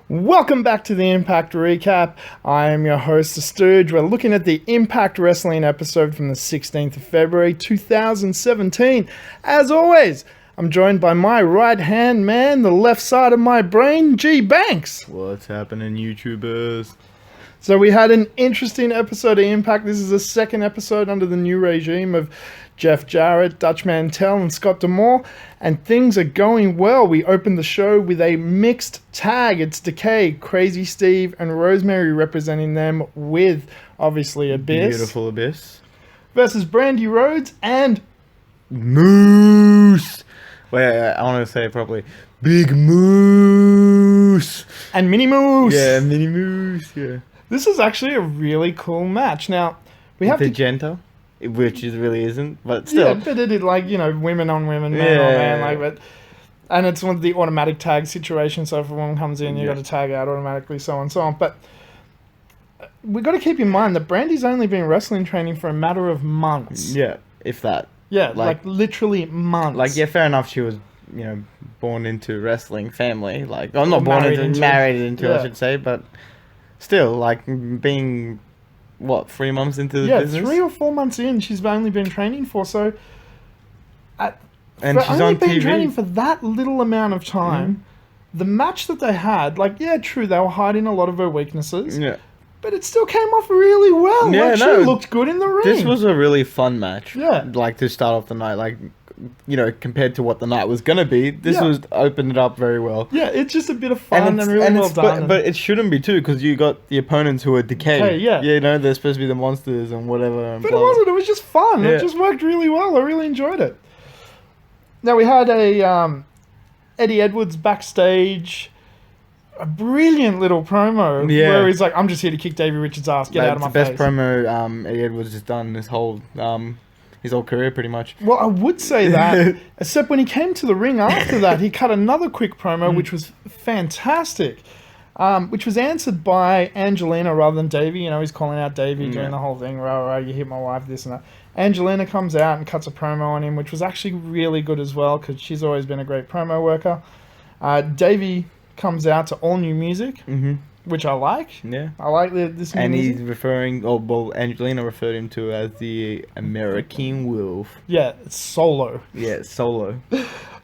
Welcome back to the Impact Recap. I am your host, Stooge. We're looking at the Impact Wrestling episode from the 16th of February 2017. As always, I'm joined by my right-hand man, the left side of my brain, Gbanks. What's happening, YouTubers? So we had an interesting episode of Impact. This is the second episode under the new regime of Jeff Jarrett, Dutch Mantell, and Scott D'Amore, and things are going well. We opened the show with a mixed tag. It's Decay, Crazy Steve, and Rosemary representing them with, obviously, Abyss. Beautiful Abyss. Versus Brandi Rhodes and Moose. Wait, I want to say it properly. Big Moose. And Mini Moose. Yeah, Mini Moose, yeah. This is actually a really cool match. Now, we have Gento, which it really isn't, but still. Yeah, but it is like, you know, women on women, man on man, like that. And it's one of the automatic tag situation, so if a woman comes in, you got to tag out automatically, so on and so on. But we got to keep in mind that Brandi's only been wrestling training for a matter of months. Yeah, if that. Yeah, like literally months. Like, yeah, fair enough, she was, you know, born into wrestling family. Like, I'm not married into, I should say, but still, like, being... What, 3 months into the business? Yeah, 3 or 4 months in, she's only been training for, so... And she's on TV. Training for that little amount of time. The match that they had, like, yeah, true, they were hiding a lot of her weaknesses. Yeah. But it still came off really well. Yeah, like, she looked good in the ring. This was a really fun match. Yeah. Like, to start off the night, like... You know, compared to what the night was going to be, this was opened it up very well. Yeah, it's just a bit of fun and really well done. But it shouldn't be too, because you got the opponents who are Decay. Yeah, you know, they're supposed to be the monsters and whatever. And but it wasn't. It was just fun. It just worked really well. I really enjoyed it. Now, we had a Eddie Edwards backstage, a brilliant little promo where he's like, I'm just here to kick Davey Richards' ass. Get out of my face. It's the best promo Eddie Edwards has done his whole career, pretty much. Well, I would say that, except when he came to the ring after that, he cut another quick promo, which was fantastic, which was answered by Angelina rather than Davey. You know, he's calling out Davey, doing the whole thing, rah, you hit my wife, this and that. Angelina comes out and cuts a promo on him, which was actually really good as well, because she's always been a great promo worker. Davey comes out to all new music. Which I like. Yeah. I like this new music. And he's referring... Oh, well, Angelina referred him to as the American Wolf. Yeah, it's Solo. Yeah, Solo.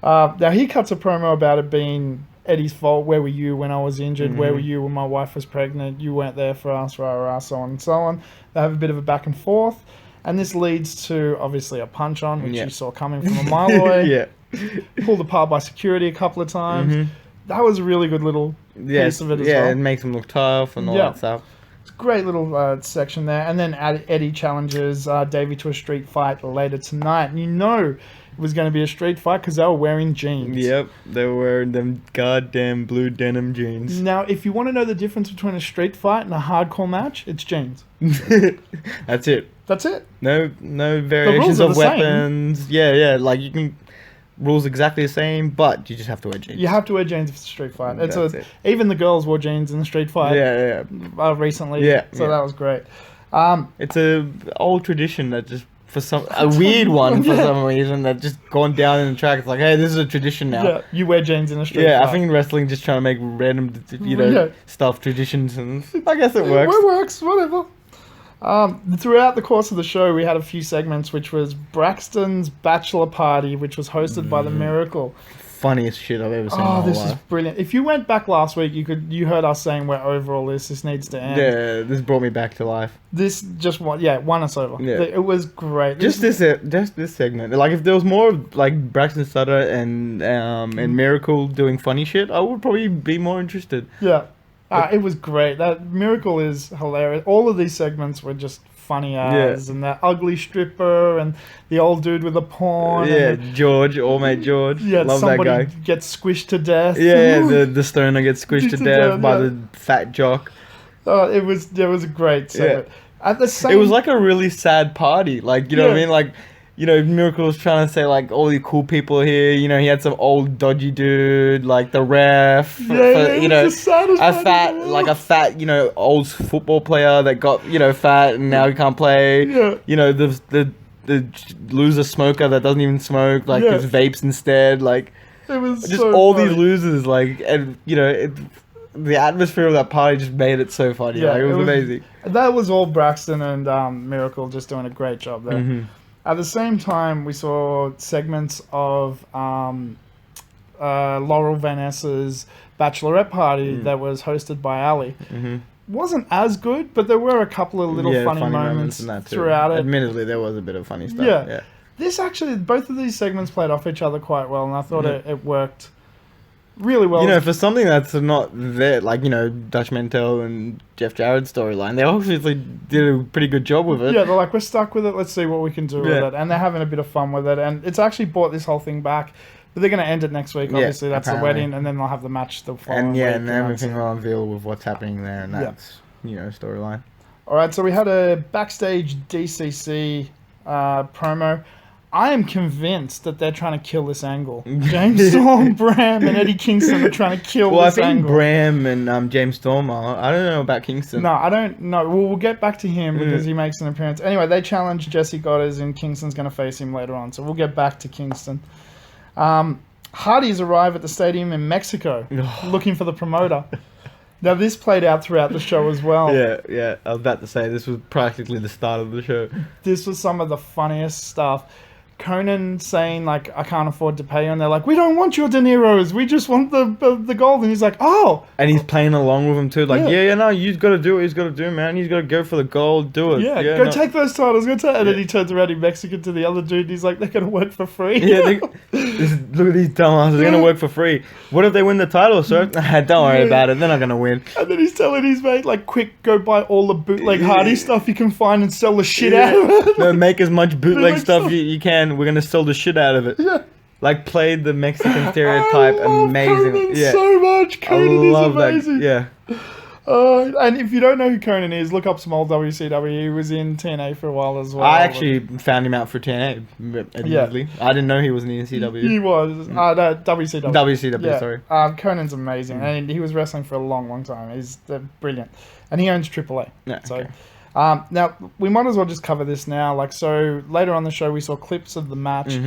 Now, he cuts a promo about it being Eddie's fault. Where were you when I was injured? Where were you when my wife was pregnant? You weren't there for us, rah, rah, so on and so on. They have a bit of a back and forth. And this leads to, obviously, a punch-on, which you saw coming from a mile away. Pulled apart by security a couple of times. That was a really good little piece of it as well. Yeah, it makes him look tough and all that stuff. It's a great little section there. And then Eddie challenges Davey to a street fight later tonight. And you know it was going to be a street fight because they were wearing jeans. Yep, they were wearing them goddamn blue denim jeans. Now, if you want to know the difference between a street fight and a hardcore match, it's jeans. That's it. That's it. No variations of weapons. Same. Yeah, like you can... Rules exactly the same, but you just have to wear jeans. You have to wear jeans if it's a street fight. Even the girls wore jeans in the street fight. Recently. So that was great. It's a old tradition that just a weird one for some reason that just gone down in the track. It's like, hey, this is a tradition now. Yeah, you wear jeans in the street fight. Yeah, I think wrestling just trying to make random, stuff traditions, and I guess it works. It works, whatever. Throughout the course of the show, we had a few segments, which was Braxton's bachelor party, which was hosted by the Miracle. Funniest shit I've ever seen. Oh, this is brilliant! If you went back last week, you heard us saying we're over all this. This needs to end. Yeah, this brought me back to life. This just won us over. Yeah. It was great. Just this segment. Like if there was more of, like Braxton Sutters and Miracle doing funny shit, I would probably be more interested. Yeah. It was great. That Miracle is hilarious. All of these segments were just funny as, and that ugly stripper and the old dude with the porn. Yeah, George, old mate George. Yeah, love that guy. Gets squished to death. Yeah, the stoner gets squished to death by the fat jock. Oh, it was a great segment. At the same, it was like a really sad party. Like, you know what I mean? Like, you know, Miracle was trying to say, like, all the cool people here. You know, he had some old dodgy dude, like the ref. A fat, you know, old football player that got, you know, fat and now he can't play. Yeah. You know, the loser smoker that doesn't even smoke, like, just vapes instead. Like, it was just all funny. These losers, like, and, you know, the atmosphere of that party just made it so funny. Yeah, Like, it was amazing. That was all Braxton and Miracle just doing a great job there. Mm-hmm. At the same time, we saw segments of Laurel Vanessa's bachelorette party that was hosted by Ali. Mm-hmm. Wasn't as good, but there were a couple of little funny moments in that too. throughout it. Admittedly, there was a bit of funny stuff. Yeah. This actually, both of these segments played off each other quite well, and I thought it worked really well. You know, for something that's not there, like, you know, Dutch Mantel and Jeff Jarrett's storyline, they obviously did a pretty good job with it. Yeah, they're like, we're stuck with it, let's see what we can do with it. And they're having a bit of fun with it, and it's actually brought this whole thing back. But they're going to end it next week, obviously. That's apparently the wedding, and then they'll have the match the following week. And everything will unveil with what's happening there, and that's, you know, storyline. All right, so we had a backstage D.C.C. promo. I am convinced that they're trying to kill this angle. James Storm, Bram, and Eddie Kingston are trying to kill this angle. Well, I think Bram and James Storm are. I don't know about Kingston. No, I don't know. We'll get back to him because he makes an appearance. Anyway, they challenge Jessie Godderz, and Kingston's going to face him later on. So we'll get back to Kingston. Hardys arrive at the stadium in Mexico looking for the promoter. Now, this played out throughout the show as well. Yeah. I was about to say, this was practically the start of the show. This was some of the funniest stuff. Conan saying, like, I can't afford to pay you. And they're like, we don't want your De Niro's. We just want the gold. And he's like, oh. And he's playing along with him, too. Like, no, you've got to do what he's got to do, man. He's got to go for the gold. Do it. Yeah, take those titles. And then he turns around in Mexican to the other dude. And he's like, they're going to work for free. Look at these dumbasses. They're going to work for free. What if they win the title, sir? Don't worry about it. They're not going to win. And then he's telling his mate, like, quick, go buy all the bootleg Hardy stuff you can find and sell the shit out of it. No, make as much bootleg stuff you can. We're going to sell the shit out of it. Yeah. Like, played the Mexican stereotype amazing. Conan so much. Conan is amazing. That. Yeah. And if you don't know who Conan is, look up some old WCW. He was in TNA for a while as well. I actually found him out for TNA, admittedly. I didn't know he was in the ECW. He was. No, WCW. WCW, sorry. Conan's amazing. And he was wrestling for a long, long time. He's brilliant. And he owns AAA. Yeah, so, okay. Now, we might as well just cover this now. Like, so later on the show, we saw clips of the match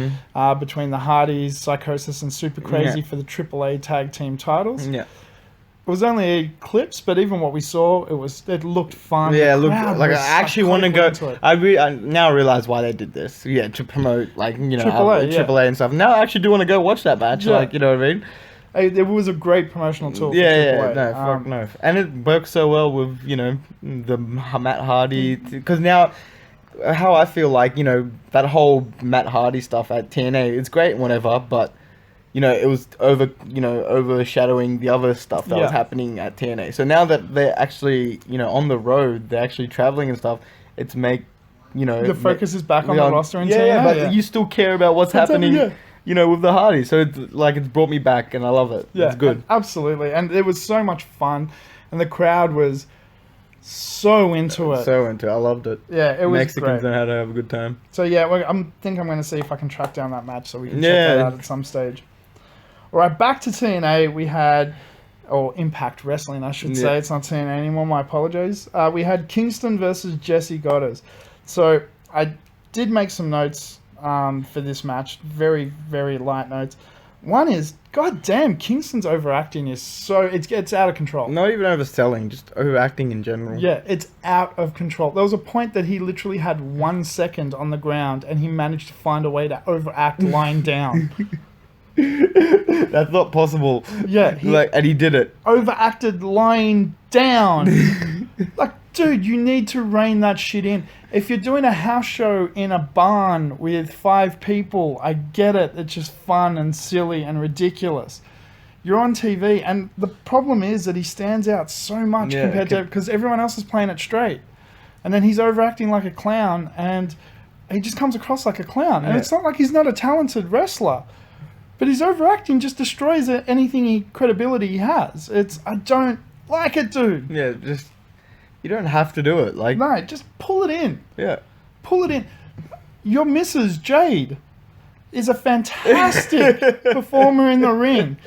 between the Hardys, Psicosis, and Super Crazy for the AAA tag team titles. Yeah. It was only clips, but even what we saw, it looked fun. Yeah, look, like I actually want to go. I now realize why they did this. Yeah, to promote, like, you know, AAA and stuff. Now I actually do want to go watch that match. Yeah. Like, you know what I mean? It was a great promotional tool. No, and it works so well with, you know, the Matt Hardy, because now how I feel like, you know, that whole Matt Hardy stuff at TNA, it's great and whatever, but, you know, it was overshadowing the other stuff that was happening at TNA. So now that they're actually, you know, on the road, they're actually traveling and stuff, it's you know, the focus is back on the roster in TNA. Yeah, but you still care about what's happening. You know, with the Hardys. So it's brought me back and I love it. Yeah, it's good. Absolutely. And it was so much fun. And the crowd was so into it. I loved it. Yeah, it was Mexicans great. know how to have a good time. So yeah, I think I'm going to see if I can track down that match so we can check that out at some stage. All right, back to TNA. We had, or Impact Wrestling, I should say. It's not TNA anymore. My apologies. We had Kingston versus Jessie Godderz. So I did make some notes for this match. Very, very light notes. One is, goddamn, Kingston's overacting is so... It's out of control. Not even overselling, just overacting in general. Yeah, it's out of control. There was a point that he literally had 1 second on the ground and he managed to find a way to overact lying down. That's not possible. Yeah. And he did it. Overacted lying down. Like, dude, you need to rein that shit in. If you're doing a house show in a barn with 5 people, I get it. It's just fun and silly and ridiculous. You're on TV, and the problem is that he stands out so much compared to... Because everyone else is playing it straight. And then he's overacting like a clown, and he just comes across like a clown. And it's not like he's not a talented wrestler. But his overacting just destroys anything credibility he has. I don't like it, dude. Yeah, just... You don't have to do it. Like, no, just pull it in. Yeah. Pull it in. Your missus, Jade, is a fantastic performer in the ring.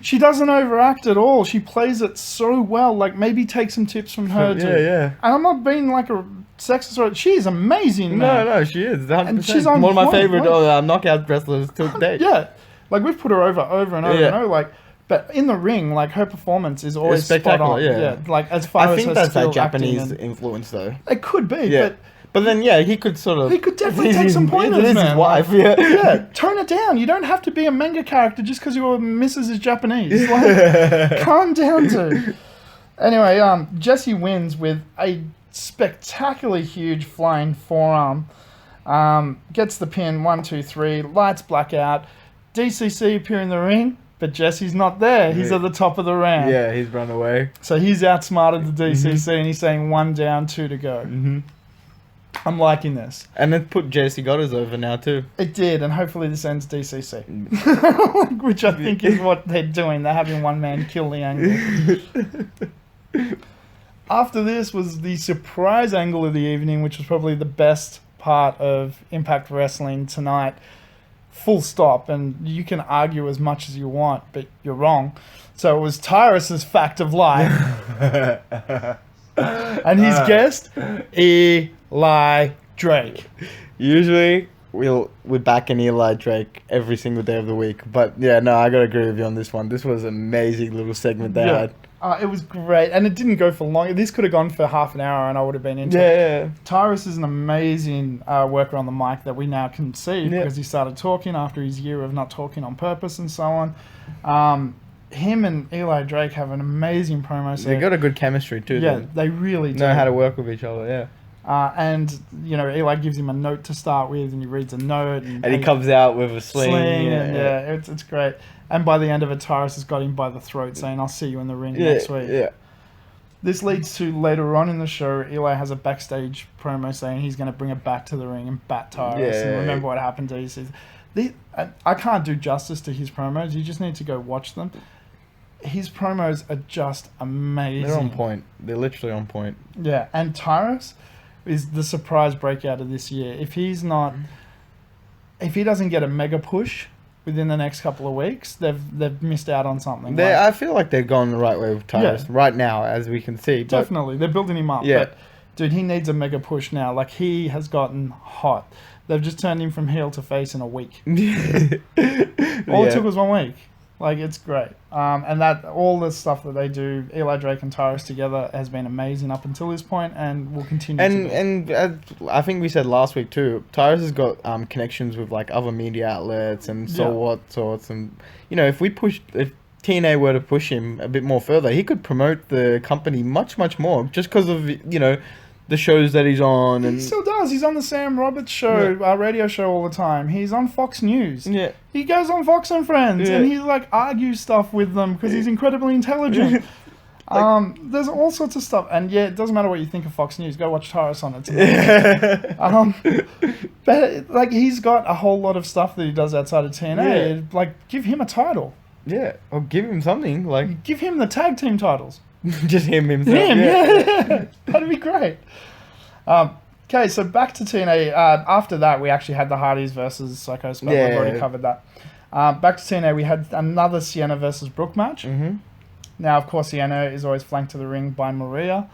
She doesn't overact at all. She plays it so well. Like, maybe take some tips from her too. Yeah. And I'm not being like a sexist or... She is amazing, man. No, she is. 100%. And she's on one of my favorite knockout wrestlers to date. Yeah. Like, we've put her over and over and over. Like, But in the ring, like, her performance is always spectacular. spot on. Yeah. Like, as far as I think her that's skill that Japanese acting influence, though. it could be, Yeah. But then, yeah, he could sort of... he could definitely take some pointers, It is his wife, yeah, tone it down. You don't have to be a manga character just because your missus is Japanese. Like, calm down, dude. Anyway, Jessie wins with a spectacularly huge flying forearm. Gets the pin, 1, 2, 3, lights black out. D.C.C. appear in the ring, but Jessie's not there. He's at the top of the ramp. Yeah, he's run away. So he's outsmarted the D.C.C. and he's saying 1 down, 2 to go. Mm-hmm. I'm liking this. And it put Jessie Godderz over now, too. It did, and hopefully this ends D.C.C. Which I think is what they're doing. They're having one man kill the angle. After this was the surprise angle of the evening, which was probably the best part of Impact Wrestling tonight. Full stop. And you can argue as much as you want, but you're wrong. So it was Tyrus's Fact of Life. And his guest, Eli Drake. Usually, we're backing Eli Drake every single day of the week. But, yeah, no, I got to agree with you on this one. This was an amazing little segment they had. It was great. And it didn't go for long. This could have gone for half an hour and I would have been into it. Yeah. Tyrus is an amazing worker on the mic that we now can see because he started talking after his year of not talking on purpose and so on. Him and Eli Drake have an amazing promo. So they got a good chemistry too. Yeah, they really do. Know how to work with each other, yeah. And, you know, Eli gives him a note to start with and he reads a note. And he comes out with a sling. It's great. And by the end of it, Tyrus has got him by the throat saying, I'll see you in the ring next week. Yeah. This leads to later on in the show, Eli has a backstage promo saying he's going to bring it back to the ring and bat Tyrus. And remember what happened to him. He says, I can't do justice to his promos. You just need to go watch them. His promos are just amazing. They're on point. They're literally on point. Yeah, and Tyrus is the surprise breakout of this year. If he doesn't get a mega push within the next couple of weeks, they've missed out on something. I feel like they're going the right way with Tyrus right now, as we can see. Definitely, they're building him up. Yeah. But, dude, he needs a mega push now. Like, he has gotten hot. They've just turned him from heel to face in a week. All it took was 1 week. Like, it's great. And that all the stuff that they do, Eli Drake and Tyrus together, has been amazing up until this point and will continue to be. And I think we said last week too, Tyrus has got connections with like other media outlets and what sorts. And, you know, if TNA were to push him a bit more further, he could promote the company much, much more just because of, you know, the shows that he's on. And he still does. He's on the Sam Roberts show, our radio show all the time. He's on Fox News. Yeah. He goes on Fox and Friends and he like argues stuff with them because he's incredibly intelligent. There's all sorts of stuff. And yeah, it doesn't matter what you think of Fox News. Go watch Tyrus on it. But like he's got a whole lot of stuff that he does outside of TNA. Yeah. Like give him a title. Yeah. Or give him something. Like give him the tag team titles. Just him himself. Yeah. That'd be great. Okay, so back to TNA. After that, we actually had the Hardys versus Psicosis. We've already covered that. Back to TNA, we had another Sienna versus Brooke match. Mm-hmm. Now, of course, Sienna is always flanked to the ring by Maria.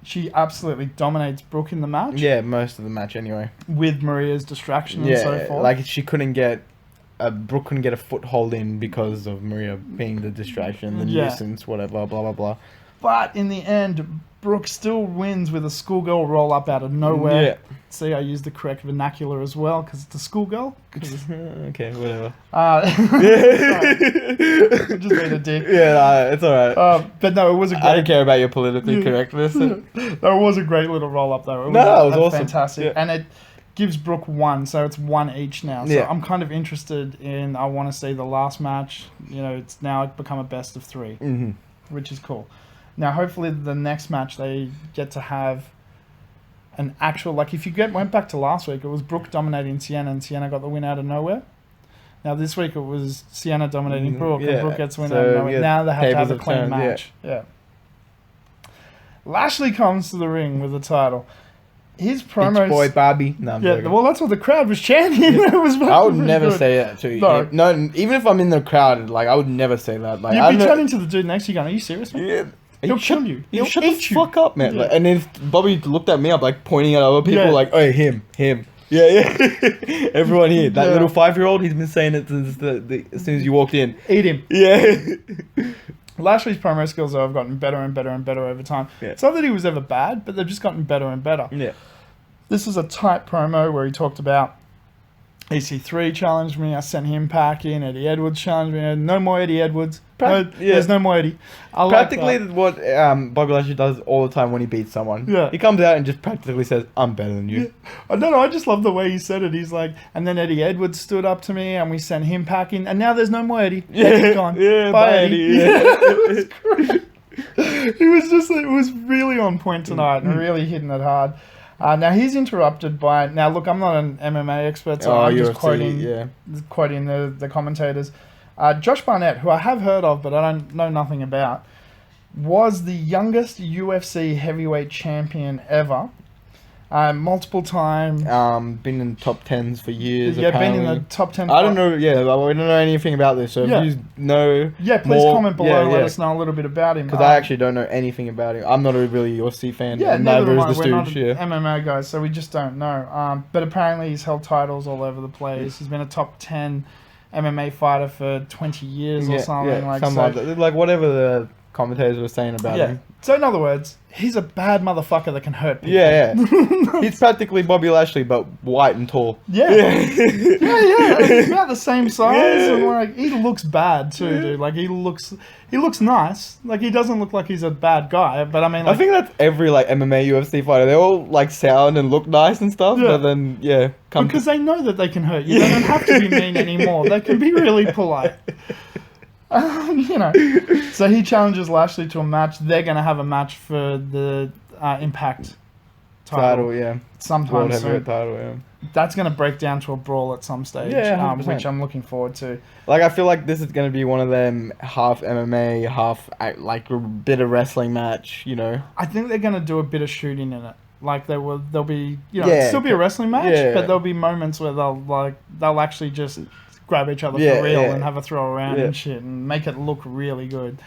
She absolutely dominates Brooke in the match. Yeah, most of the match anyway. With Maria's distraction and so forth. Like she couldn't get... Brooke couldn't get a foothold in because of Maria being the distraction, the nuisance, whatever, blah, blah, blah. But in the end, Brooke still wins with a schoolgirl roll-up out of nowhere. Yeah. See, I used the correct vernacular as well, because it's a schoolgirl. Okay, whatever. Just being a dick. Yeah, it's alright. But no, it was a great... I don't care about your politically correctness. No, it was a great little roll-up, though. It was awesome. Fantastic. Yeah. And it gives Brooke 1, so it's 1 each now. So I'm kind of interested in... I want to see the last match. You know, it's now become a best of 3, which is cool. Now, hopefully, the next match they get to have an actual... Like, if you went back to last week, it was Brooke dominating Sienna, and Sienna got the win out of nowhere. Now, this week, it was Sienna dominating Brooke, and Brooke gets the win out of nowhere. Now they have to have a clean match. Yeah. Lashley comes to the ring with the title. His promos... Bitch boy Barbie. No, I'm well, that's what the crowd was chanting. It was I would never say that to you. No, even if I'm in the crowd, like, I would never say that. Like, you'd be turning to the dude next to you going, are you serious, man? Yeah. He'll kill you. He'll shut the fuck up, man. Yeah. Like, and if Bobby looked at me up, like, pointing at other people, like, oh, him. Yeah. Everyone here, that little 5-year-old, he's been saying it since as soon as you walked in. Eat him. Yeah. Lashley's promo skills though have gotten better and better and better over time. Yeah. It's not that he was ever bad, but they've just gotten better and better. Yeah. This was a tight promo where he talked about EC3 challenged me. I sent him packing. Eddie Edwards challenged me. No more Eddie Edwards. There's no more Eddie. Practically what Bobby Lashley does all the time when he beats someone. Yeah. He comes out and just practically says, I'm better than you. Yeah. I don't know. I just love the way he said it. He's like, and then Eddie Edwards stood up to me and we sent him packing. And now there's no more Eddie. Yeah. Eddie's gone. Yeah, bye Eddie. Yeah. It was great. It was really on point tonight and really hitting it hard. Now he's interrupted by. Now look, I'm not an MMA expert, so I'm just quoting the commentators. Josh Barnette, who I have heard of but I don't know nothing about, was the youngest UFC heavyweight champion ever. Multiple time. Been in top 10s for years. Yeah, apparently. been in the top 10. I don't know. Yeah, we don't know anything about this. So if you know, please comment below and let us know a little bit about him. Because I actually don't know anything about him. I'm not a really UFC fan. Yeah, neither am I. We're not Stooge, MMA guys, so we just don't know. But apparently he's held titles all over the place. He's been a top 10 MMA fighter for 20 years or something like that. Like whatever the commentators were saying about him. So in other words, he's a bad motherfucker that can hurt people. Yeah. He's practically Bobby Lashley, but white and tall. Yeah. He's about the same size, and like he looks bad too, dude. Like he looks nice. Like he doesn't look like he's a bad guy, but I mean, like, I think that's every like MMA UFC fighter. They all like sound and look nice and stuff, but then because they know that they can hurt you. They don't have to be mean anymore. They can be really polite. So he challenges Lashley to a match. They're going to have a match for the Impact title sometime soon. That's going to break down to a brawl at some stage, which I'm looking forward to. Like, I feel like this is going to be one of them half MMA, half like a bit of wrestling match, I think they're going to do a bit of shooting in it. Like there'll be, still be a wrestling match, but there'll be moments where they'll actually just grab each other for real and have a throw around and shit and make it look really good.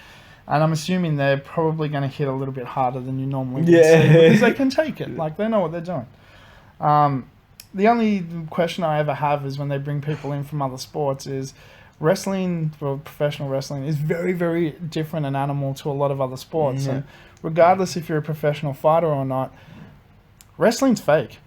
And I'm assuming they're probably going to hit a little bit harder than you normally would see because they can take it. Like they know what they're doing. The only question I ever have is when they bring people in from other sports is wrestling, well, professional wrestling is very, very different an animal to a lot of other sports. Mm-hmm. And regardless if you're a professional fighter or not, wrestling's fake.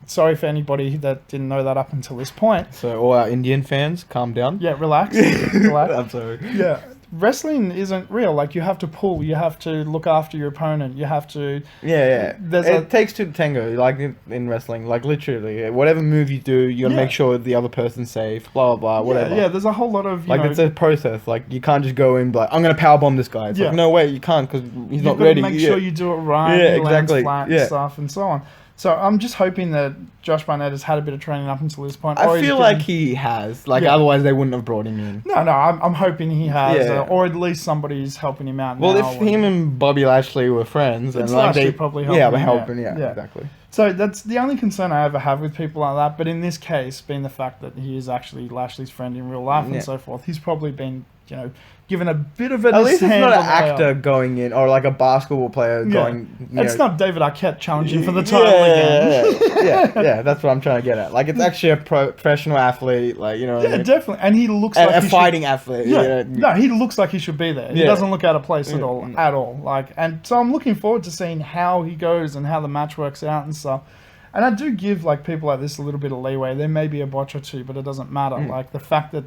Sorry for anybody that didn't know that up until this point. So all our Indian fans, calm down. Yeah, relax. Relax. I'm sorry. Yeah. Wrestling isn't real. Like, you have to pull. You have to look after your opponent. You have to... Yeah. It takes two to tango, like in wrestling. Like, literally. Whatever move you do, you got to make sure the other person's safe, blah, blah, blah, whatever. Yeah, there's a whole lot of, it's a process. Like, you can't just go in and be like, I'm going to powerbomb this guy. It's like, no way, you can't because he's not ready. You've got to make sure you do it right. Yeah, exactly. Lands flat and stuff and so on. So I'm just hoping that Josh Barnette has had a bit of training up until this point. I feel like he has. Like, otherwise they wouldn't have brought him in. No, I'm hoping he has. Or at least somebody's helping him out now. Well, if him and Bobby Lashley were friends... and like they probably helping him. Helping, exactly. So that's the only concern I ever have with people like that. But in this case, being the fact that he is actually Lashley's friend in real life and so forth, he's probably been, given a bit of an... At least it's not an actor going in, or like a basketball player going... It's not David Arquette challenging for the title again. Yeah, that's what I'm trying to get at. Like, it's actually a professional athlete, like, Yeah, definitely. And he looks like a fighting athlete. Yeah. No, he looks like he should be there. He doesn't look out of place at all. Like, and so I'm looking forward to seeing how he goes and how the match works out and stuff. And I do give, like, people like this a little bit of leeway. There may be a botch or two, but it doesn't matter. Like, the fact that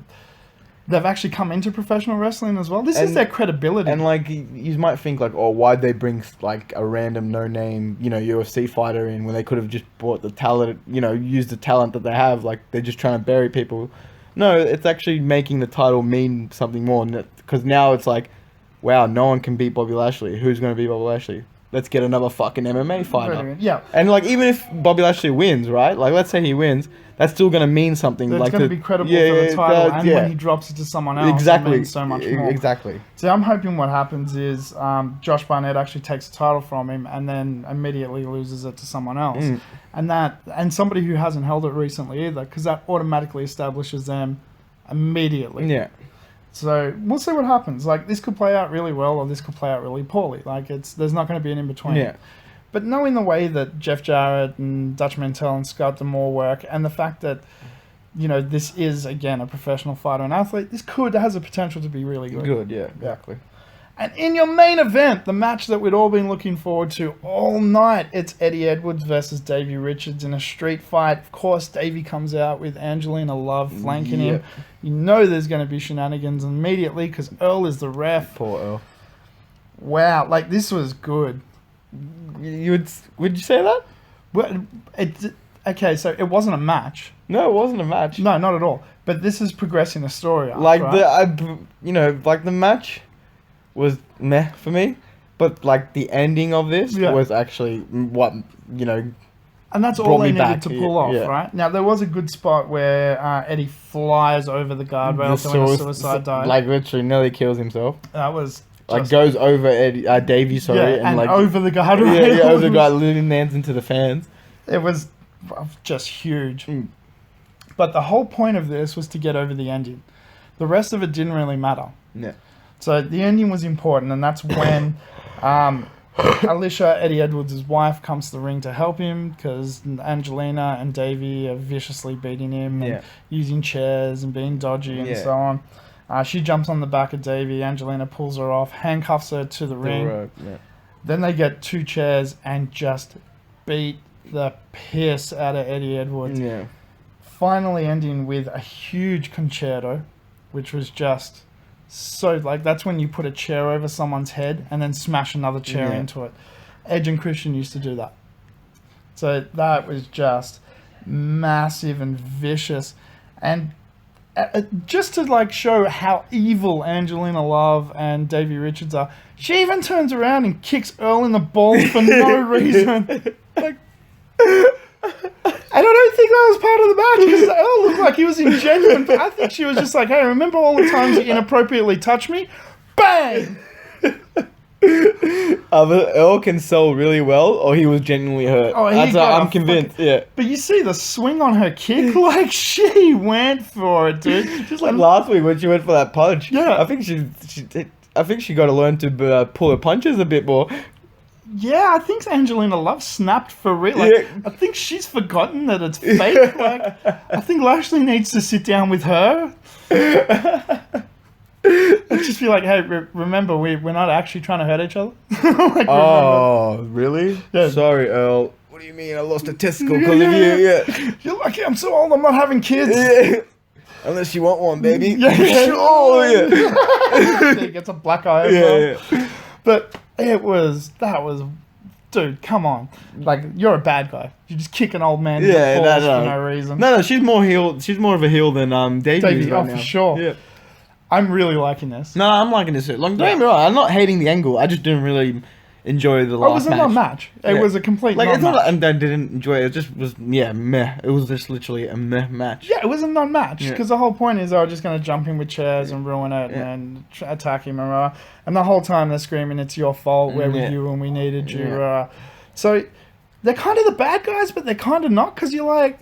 they've actually come into professional wrestling as well. This is their credibility. And, like, you might think, like, why'd they bring, like, a random no-name, UFC fighter in when they could have just brought the talent, used the talent that they have. Like, they're just trying to bury people. No, it's actually making the title mean something more. Because now it's like, wow, no one can beat Bobby Lashley. Who's going to beat Bobby Lashley? Let's get another fucking MMA fighter. Yeah. And, like, even if Bobby Lashley wins, right? Like, let's say he wins, that's still going to mean something. It's like going to be credible for the title, and when he drops it to someone else, it means so much more. Exactly. So I'm hoping what happens is Josh Barnette actually takes the title from him and then immediately loses it to someone else. And somebody who hasn't held it recently either, because that automatically establishes them immediately. Yeah. So we'll see what happens. Like, this could play out really well, or this could play out really poorly. Like, there's not going to be an in-between. Yeah. But knowing the way that Jeff Jarrett and Dutch Mantell and Scott D'Amore work, and the fact that, you know, this is, again, a professional fighter and athlete, this has a potential to be really good. Good, yeah, exactly. And in your main event, the match that we'd all been looking forward to all night, it's Eddie Edwards versus Davey Richards in a street fight. Of course, Davey comes out with Angelina Love flanking him. You know there's going to be shenanigans immediately because Earl is the ref. Poor Earl. Wow, like, this was good. Would you say that? Well, okay, so it wasn't a match. No, it wasn't a match. No, not at all. But this is progressing the story. Like, right? the match was meh for me, but like the ending of this was actually what, you know, and that's all they needed to pull off, right? Now there was a good spot where Eddie flies over the guardrail doing a suicide dive, like literally nearly kills himself. That was like goes over Davey, and like over the guardrail, over the guy, literally lands into the fans. It was just huge. But the whole point of this was to get over the ending. The rest of it didn't really matter. Yeah. So the ending was important, and that's when Alicia, Eddie Edwards' wife, comes to the ring to help him because Angelina and Davey are viciously beating him and using chairs and being dodgy and so on. She jumps on the back of Davey. Angelina pulls her off, handcuffs her to the ring. Then they get 2 chairs and just beat the piss out of Eddie Edwards. Yeah. Finally ending with a huge concerto, which was just... So, like, that's when you put a chair over someone's head and then smash another chair into it. Edge and Christian used to do that. So that was just massive and vicious. And just to, like, show how evil Angelina Love and Davey Richards are, she even turns around and kicks Earl in the balls for no reason. Like... And I don't think that was part of the match because Earl looked like he was in genuine. I think she was just like, hey, remember all the times you inappropriately touched me? Bang! Earl can sell really well, or he was genuinely hurt. Oh, I'm convinced. But you see the swing on her kick, like she went for it, dude. Just like last week when she went for that punch. Yeah, I think she got to learn to pull her punches a bit more. Yeah, I think Angelina Love snapped for real. Like, I think she's forgotten that it's fake. Like, I think Lashley needs to sit down with her. And just be like, hey, remember, we're not actually trying to hurt each other. Like, really? Yeah. Sorry, Earl. What do you mean? I lost a testicle because of you. Yeah. You're lucky I'm so old, I'm not having kids. Yeah. Unless you want one, baby. Yeah. Sure. He gets a black eye as well. Yeah. But... that was, dude, come on. Like, you're a bad guy. You just kick an old man in the balls for no reason. No, she's more of a heel than Davey right now. For sure. Yeah. I'm really liking this. No, I'm liking this. Like, don't get me wrong, I'm not hating the angle. I just didn't really enjoy the last match. It was a non-match. It was a complete non-match. It's not that I didn't enjoy it. It just was, meh. It was just literally a meh match. Yeah, it was a non-match. Because the whole point is they were just going to jump in with chairs and ruin it and attack him. And the whole time they're screaming, it's your fault. Where were you when we needed you? So they're kind of the bad guys, but they're kind of not. Because you're like...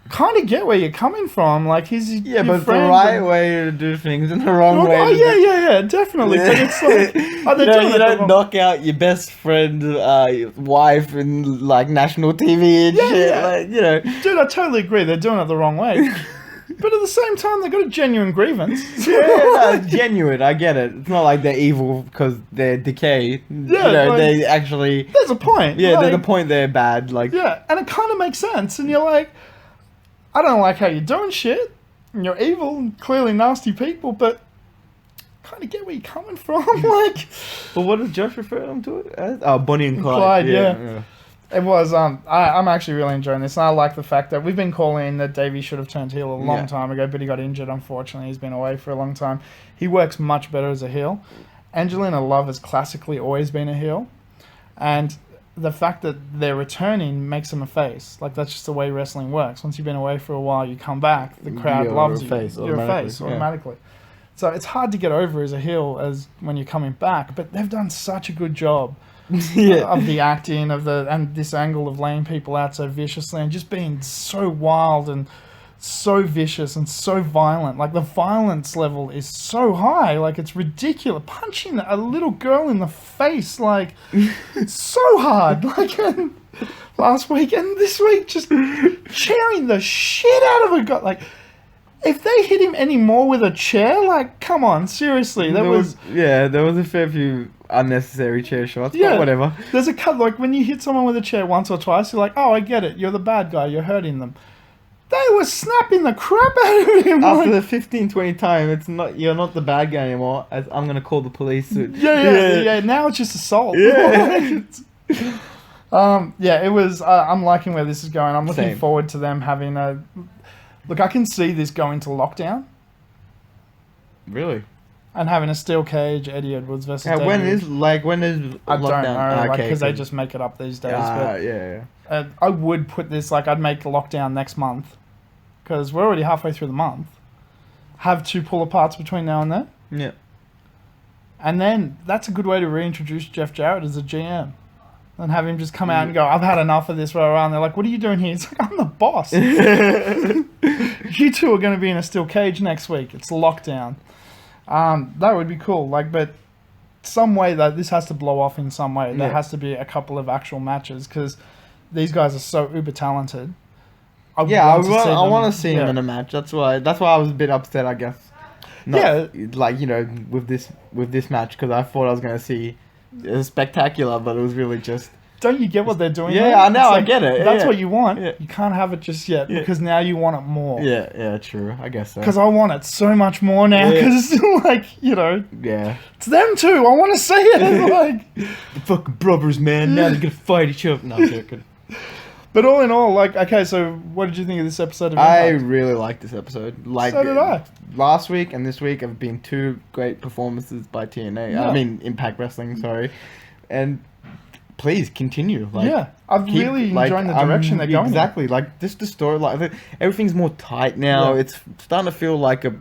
kind of get where you're coming from. Like, he's your but friend the right way to do things and the wrong way. Oh, yeah, definitely. But it's like, you don't knock out your best friend, wife, in like national TV and shit. Yeah. Like, you know, dude, I totally agree. They're doing it the wrong way. But at the same time, they got a genuine grievance. Genuine. I get it. It's not like they're evil because they're decay. They actually. There's a point. Yeah, there's a point they're bad. Like, and it kind of makes sense. And you're like, I don't like how you're doing shit, and you're evil and clearly nasty people, but kind of get where you're coming from. Like, but what did Josh refer them to it as? Oh, Bonnie and Clyde. Yeah. It was. I'm actually really enjoying this, and I like the fact that we've been calling that Davey should have turned heel a long time ago, but he got injured. Unfortunately, he's been away for a long time. He works much better as a heel. Angelina Love has classically always been a heel, and the fact that they're returning makes them a face. Like, that's just the way wrestling works. Once you've been away for a while, you come back, the crowd loves you. You're a face automatically. So it's hard to get over as a heel as when you're coming back, but they've done such a good job of the acting and this angle of laying people out so viciously and just being so wild and so vicious and so violent. Like, the violence level is so high. Like, it's ridiculous. Punching a little girl in the face, like, it's so hard. Like, last week and this week, just cheering the shit out of a guy. Like, if they hit him any more with a chair, like, come on, seriously. There was a fair few unnecessary chair shots, but whatever. There's a cut, like, when you hit someone with a chair once or twice, you're like, oh, I get it. You're the bad guy. You're hurting them. They were snapping the crap out of him. After the 15, 20 time, you're not the bad guy anymore. I'm going to call the police. Yeah. Now it's just assault. Yeah. It was, I'm liking where this is going. I'm looking forward to them having a... Look, I can see this going to lockdown. Really? And having a steel cage, Eddie Edwards versus Davey when is lockdown? I lockdown? Don't know, Okay, because they just make it up these days. But, I would put this, like, I'd make lockdown next month. Because we're already halfway through the month. Have 2 pull-aparts between now and then. Yeah. And then, that's a good way to reintroduce Jeff Jarrett as a GM. And have him just come out and go, I've had enough of this. And they're like, what are you doing here? He's like, I'm the boss. You two are going to be in a steel cage next week. It's lockdown. That would be cool. Like, but some way that this has to blow off in some way. There has to be a couple of actual matches because these guys are so uber talented. I want to see him in a match. That's why I was a bit upset, I guess. Like, you know, with this match because I thought I was going to see. It was spectacular, but it was really just... Don't you get what they're doing? Yeah, I know, I get it. That's what you want. Yeah. You can't have it just yet because now you want it more. Yeah, true. I guess so. Because I want it so much more now because it's still like, you know... Yeah. It's them two. I want to see it. Like, the fucking brothers, man. Now they're going to fight each other. No, I'm joking. But all in all, like, okay, so what did you think of this episode of Impact? I really liked this episode. Like, so did I. Last week and this week have been 2 great performances by TNA. Yeah. I mean, Impact Wrestling, sorry. And please continue. Like, I've really enjoyed the direction they're going. Exactly. Like, just the story, like, everything's more tight now. Yeah. It's starting to feel like a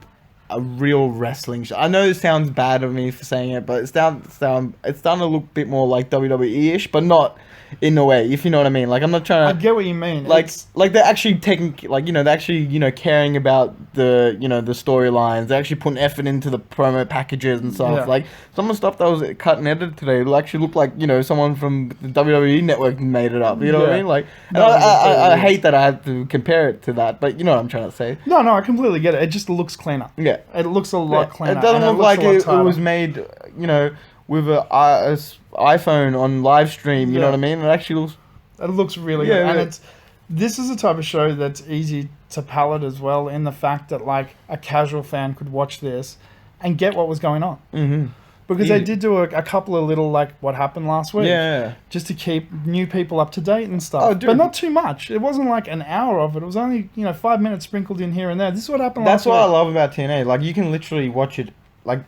real wrestling show. I know it sounds bad of me for saying it, but it's starting to look a bit more like WWE-ish, but not in a way, if you know what I mean. Like, I'm not trying to... I get what you mean. Like they're actually taking... Like, you know, they're actually, you know, caring about the, you know, the storylines. They're actually putting effort into the promo packages and stuff. Yeah. Like, some of the stuff that was cut and edited today actually looked like, you know, someone from the WWE network made it up. You know what I mean? Like, and I hate that I have to compare it to that, but you know what I'm trying to say. No, I completely get it. It just looks cleaner. Yeah. It looks a lot cleaner. It doesn't look like it was made, you know, with a iPhone on live stream, you know what I mean? It actually looks really good. And this is a type of show that's easy to palate as well, in the fact that, like, a casual fan could watch this and get what was going on. Mm-hmm. Because they did do a couple of little, like, what happened last week. Yeah. Just to keep new people up to date and stuff. Oh, dude. But not too much. It wasn't like an hour of it. It was only, you know, 5 minutes sprinkled in here and there. This is what happened last week. That's what I love about TNA. Like, you can literally watch it, like...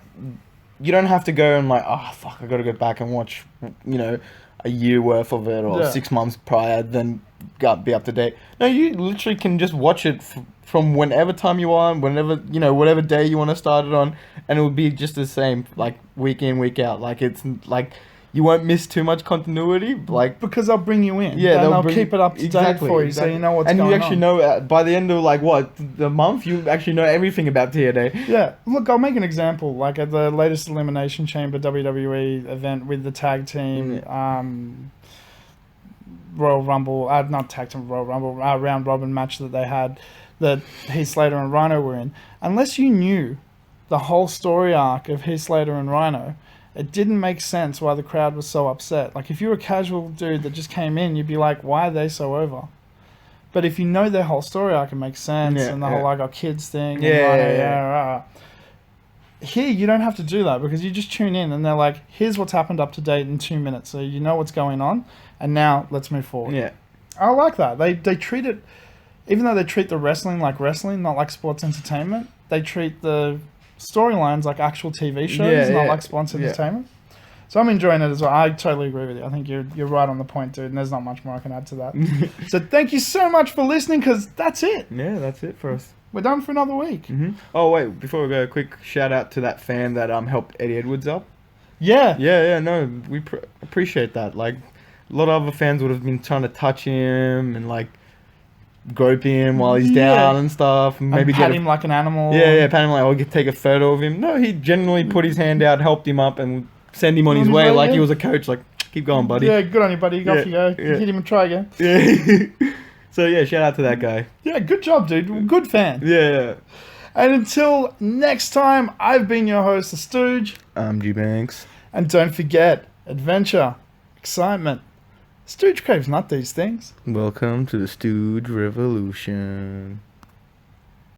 You don't have to go and like, oh, fuck, I got to go back and watch, you know, a year worth of it or 6 months prior, then be up to date. No, you literally can just watch it from whenever time you want, whenever, you know, whatever day you want to start it on, and it will be just the same, like, week in, week out. Like, it's like... You won't miss too much continuity, like... Because they'll bring you in. Yeah, they'll keep it up to date for you, so you know what's going on. And you actually know, by the end of, like, the month, you actually know everything about TNA. Yeah. Look, I'll make an example. Like, at the latest Elimination Chamber WWE event with the tag team, Royal Rumble... not tag team, Royal Rumble, round robin match that they had, that Heath Slater and Rhino were in. Unless you knew the whole story arc of Heath Slater and Rhino... It didn't make sense why the crowd was so upset. Like, if you were a casual dude that just came in, you'd be like, why are they so over? But if you know their whole story arc, it makes sense. And the whole, like, our kids thing. Here, you don't have to do that because you just tune in and they're like, here's what's happened up to date in 2 minutes. So you know what's going on. And now let's move forward. Yeah. I like that. They treat it, even though they treat the wrestling like wrestling, not like sports entertainment, they treat the... storylines like actual TV shows, not like sports entertainment. So I'm enjoying it as well. I totally agree with you. I think you're right on the point, dude, and there's not much more I can add to that. So thank you so much for listening, because that's it. Yeah, that's it for us. We're done for another week. Mm-hmm. Oh, wait, before we go, a quick shout out to that fan that helped Eddie Edwards up. Yeah. No, we appreciate that. Like, a lot of other fans would have been trying to touch him and, like, grope him while he's down and stuff. Maybe pat him like an animal. Yeah, pat him like, I'll take a photo of him. No, he genuinely put his hand out, helped him up, and send him on his way like he was a coach. Like, keep going, buddy. Yeah, good on you, buddy. Off you go. Hit him and try again. Yeah. So, yeah, shout out to that guy. Yeah, good job, dude. Good fan. Yeah. And until next time, I've been your host, the Stooge. I'm Gbanks. And don't forget, adventure, excitement. Stooge craves not these things. Welcome to the Stooge Revolution.